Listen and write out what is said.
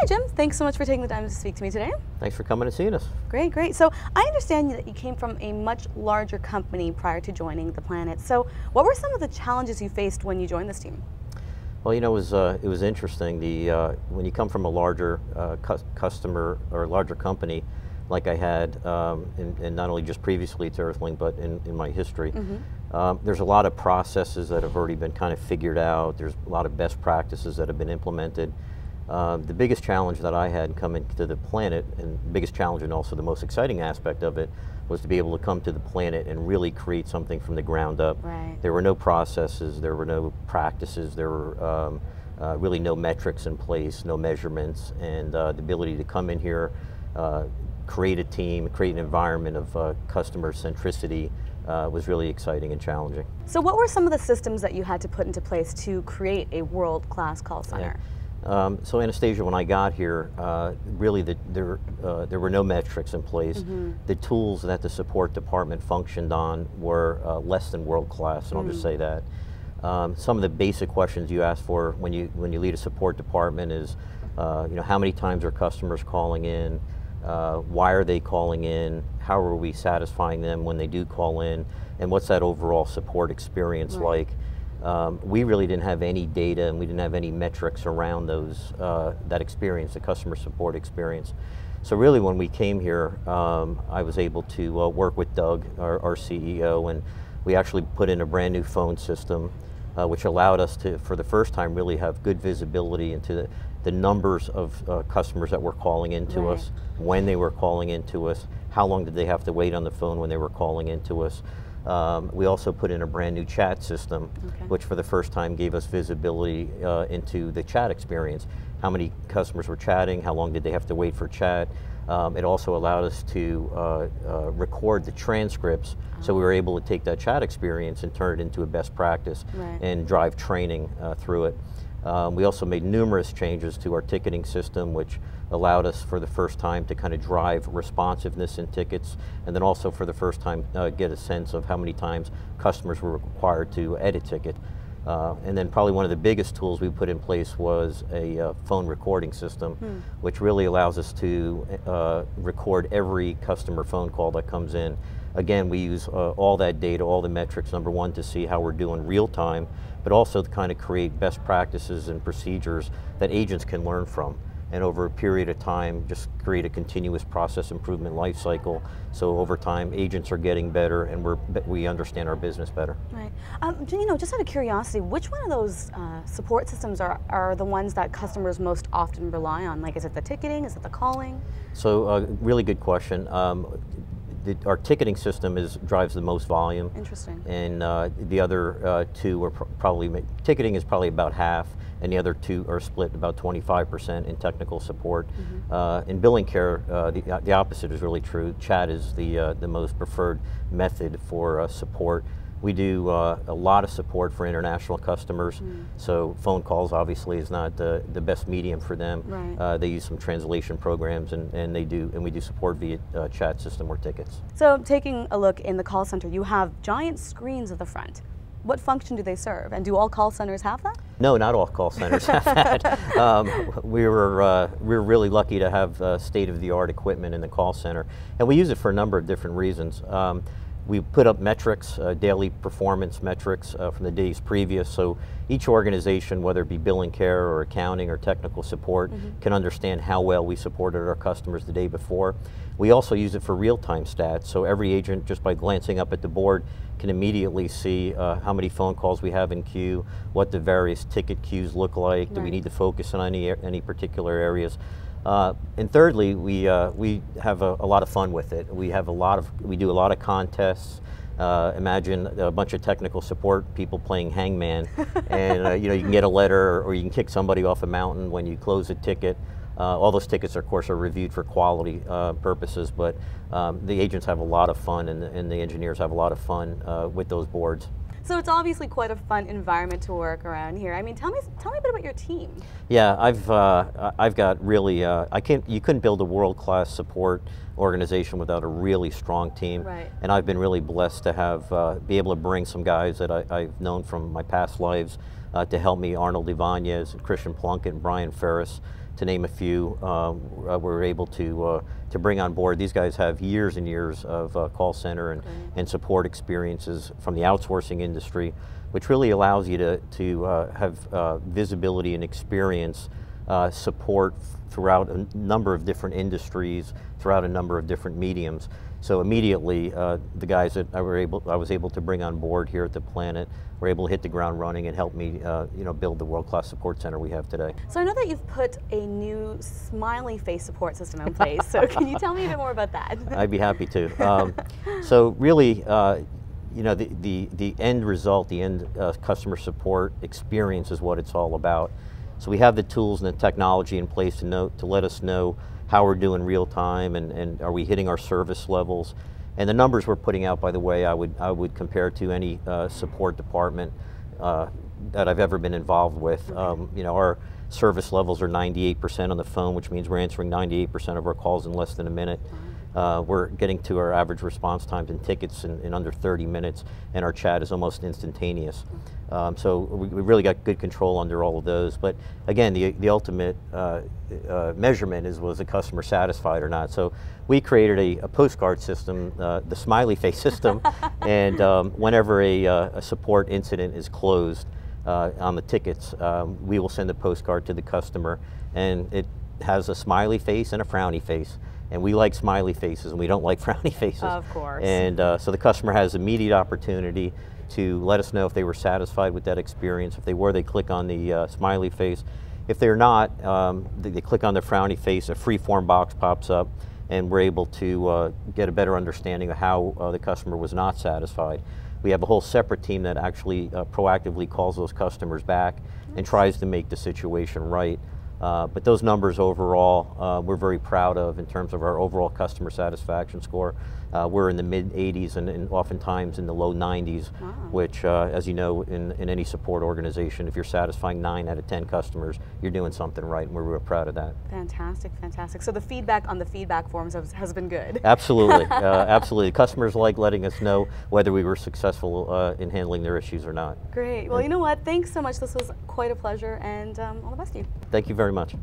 Jim, thanks so much for taking the time to speak to me today. Thanks for coming and seeing us. Great, great. So I understand that you came from a much larger company prior to joining the Planet. So what were some of the challenges you faced when you joined this team? Well, you know, it was interesting. When you come from a larger customer or a larger company, like I had, and not only just previously to Earthling, but in my history, there's a lot of processes that have already been kind of figured out. There's a lot of best practices that have been implemented. The biggest challenge that I had coming to the Planet, and the biggest challenge and also the most exciting aspect of it, was to be able to come to the Planet and really create something from the ground up. Right. There were no processes, there were no practices, there were really no metrics in place, no measurements, and the ability to come in here, create a team, create an environment of customer centricity was really exciting and challenging. So what were some of the systems that you had to put into place to create a world-class call center? Yeah. So Anastasia, when I got here, really there were no metrics in place. The tools that the support department functioned on were less than world-class, and I'll just say that. Some of the basic questions you ask for when you lead a support department is, you know, how many times are customers calling in? Why are they calling in? How are we satisfying them when they do call in? And what's that overall support experience like? We really didn't have any data, and we didn't have any metrics around that experience, the customer support experience. So really when we came here, I was able to work with Doug, our CEO, and we actually put in a brand new phone system, which allowed us to, for the first time, really have good visibility into the numbers of customers that were calling into us, when they were calling into us, how long did they have to wait on the phone when they were calling into us. We also put in a brand new chat system, which for the first time gave us visibility into the chat experience. How many customers were chatting, how long did they have to wait for chat. It also allowed us to record the transcripts, so we were able to take that chat experience and turn it into a best practice and drive training through it. We also made numerous changes to our ticketing system, which allowed us for the first time to kind of drive responsiveness in tickets, and then also for the first time get a sense of how many times customers were required to edit ticket. And then probably one of the biggest tools we put in place was a phone recording system, which really allows us to record every customer phone call that comes in. Again, we use all that data, all the metrics, number one, to see how we're doing real time, but also to kind of create best practices and procedures that agents can learn from. And over a period of time, just create a continuous process improvement life cycle. So over time, agents are getting better, and we understand our business better. Right. You know, just out of curiosity, which one of those support systems are the ones that customers most often rely on? Like, is it the ticketing? Is it the calling? So, really good question. Our ticketing system drives the most volume. Interesting. And the other two are probably, ticketing is probably about half, and the other two are split about 25% in technical support. In billing care, the opposite is really true. Chat is the most preferred method for support. We do a lot of support for international customers, so phone calls obviously is not the best medium for them. They use some translation programs, and we do support via chat system or tickets. So taking a look in the call center, you have giant screens at the front. What function do they serve, and do all call centers have that? No, not all call centers have that. We're really lucky to have state-of-the-art equipment in the call center, and we use it for a number of different reasons. We put up metrics, daily performance metrics from the days previous, so each organization, whether it be billing care or accounting or technical support, can understand how well we supported our customers the day before. We also use it for real-time stats, so every agent, just by glancing up at the board, can immediately see how many phone calls we have in queue, what the various ticket queues look like, do we need to focus on any particular areas. And thirdly, we have a lot of fun with it. We do a lot of contests. Imagine a bunch of technical support people playing hangman, and you know, you can get a letter, or you can kick somebody off a mountain when you close a ticket. All those tickets, of course, are reviewed for quality purposes, but the agents have a lot of fun, and the engineers have a lot of fun with those boards. So it's obviously quite a fun environment to work around here. I mean, tell me a bit about your team. Yeah, I've got really, you couldn't build a world-class support organization without a really strong team. Right. And I've been really blessed to have, be able to bring some guys that I've known from my past lives to help me, Arnold Ibanez, Christian Plunkett, and Brian Ferris, to name a few, we're able to bring on board. These guys have years and years of call center and support experiences from the outsourcing industry, which really allows you to have visibility and experience support throughout a number of different industries, throughout a number of different mediums. So immediately, the guys that I was able to bring on board here at the Planet were able to hit the ground running and help me, build the world-class support center we have today. So I know that you've put a new smiley face support system in place. So can you tell me a bit more about that? I'd be happy to. So really, the end result, the end customer support experience is what it's all about. So we have the tools and the technology in place to let us know how we're doing real time and are we hitting our service levels. And the numbers we're putting out, by the way, I would compare to any support department that I've ever been involved with. Our service levels are 98% on the phone, which means we're answering 98% of our calls in less than a minute. We're getting to our average response times in tickets in under 30 minutes, and our chat is almost instantaneous. So we really got good control under all of those. But again, the ultimate measurement was the customer satisfied or not. So we created a postcard system, the smiley face system, and whenever a support incident is closed on the tickets, we will send a postcard to the customer, and it has a smiley face and a frowny face. And we like smiley faces and we don't like frowny faces. Of course. And so the customer has immediate opportunity to let us know if they were satisfied with that experience. If they were, they click on the smiley face. If they're not, they click on the frowny face, a free form box pops up, and we're able to get a better understanding of how the customer was not satisfied. We have a whole separate team that actually proactively calls those customers back and tries to make the situation right. But those numbers overall, we're very proud of in terms of our overall customer satisfaction score. We're in the mid-80s and oftentimes in the low 90s, Wow. which, as you know, in any support organization, if you're satisfying 9 out of 10 customers, you're doing something right, and we're real proud of that. Fantastic, fantastic. So the feedback on the feedback forms has been good. Absolutely, absolutely. Customers like letting us know whether we were successful in handling their issues or not. Great. Well, you know what? Thanks so much. This was quite a pleasure, and all the best to you. Thank you very much.